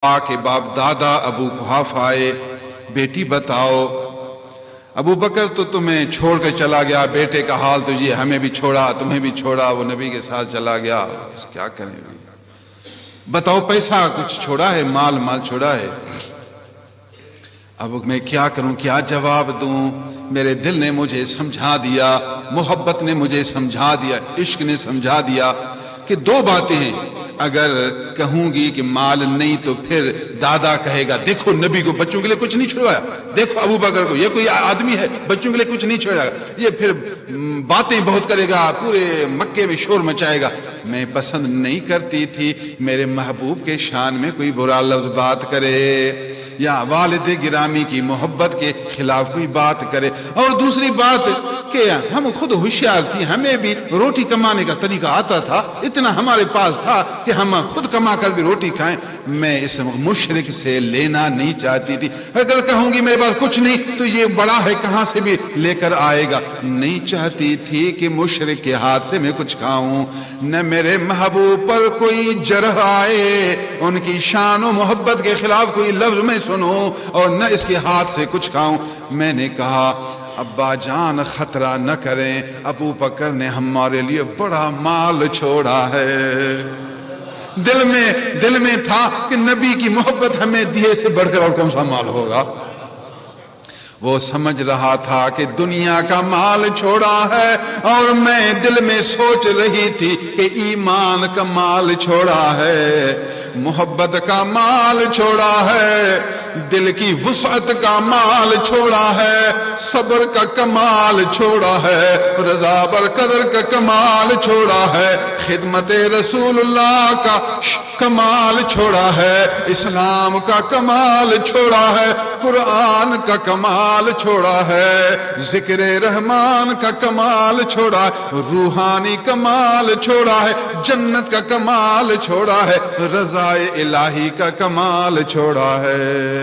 के बाप दादा अबू कुहाफा आए, बेटी बताओ अबू बकर तो तुम्हें छोड़ कर चला गया, बेटे का हाल तो ये हमें भी छोड़ा तुम्हें भी छोड़ा, वो नबी के साथ चला गया, क्या करें बताओ, पैसा कुछ छोड़ा है, माल छोड़ा है, अब मैं क्या करूं, क्या जवाब दूं। मेरे दिल ने मुझे समझा दिया, मोहब्बत ने मुझे समझा दिया, इश्क ने समझा दिया कि दो बातें हैं, अगर कहूंगी कि माल नहीं तो फिर दादा कहेगा देखो नबी को बच्चों के लिए कुछ नहीं छुड़वाया, देखो अबू बकर को, ये कोई आदमी है बच्चों के लिए कुछ नहीं छोड़ेगा, ये फिर बातें बहुत करेगा, पूरे मक्के में शोर मचाएगा। मैं पसंद नहीं करती थी मेरे महबूब के शान में कोई बुरा लफ्ज बात करे या वालिद गिरामी की मोहब्बत के खिलाफ कोई बात करे। और दूसरी बात कि हम खुद होशियार थी, हमें भी रोटी कमाने का तरीका आता था, इतना हमारे पास था कि हम खुद कमा कर भी रोटी खाएं। मैं इस मुशरिक से लेना नहीं चाहती थी, अगर कहूंगी मेरे पास कुछ नहीं तो ये बड़ा है कहां से भी लेकर आएगा, नहीं चाहती थी कि मुशरिक के हाथ से मैं कुछ खाऊं, न मेरे महबूब पर कोई जरह आए, उनकी शान और मोहब्बत के खिलाफ कोई लफ्ज मैं सुनूं और न इसके हाथ से कुछ खाऊं। मैंने कहा अब्बा जान खतरा न करें, अबू बकर ने हमारे लिए बड़ा माल छोड़ा है। दिल में था कि नबी की मोहब्बत हमें दिए से बढ़कर और कौन सा माल होगा। वो समझ रहा था कि दुनिया का माल छोड़ा है और मैं दिल में सोच रही थी कि ईमान का माल छोड़ा है, मोहब्बत का माल छोड़ा है, दिल की वुसअत का माल छोड़ा है, सब्र का कमाल छोड़ा है, रज़ा बर कदर का कमाल छोड़ा है, खिदमत रसूलुल्लाह का कमाल छोड़ा है, इस्लाम का कमाल छोड़ा है, कुरान का कमाल छोड़ा है, जिक्र रहमान का कमाल छोड़ा है, रूहानी कमाल छोड़ा है, जन्नत का कमाल छोड़ा है, रज़ाए इलाही का कमाल छोड़ा है।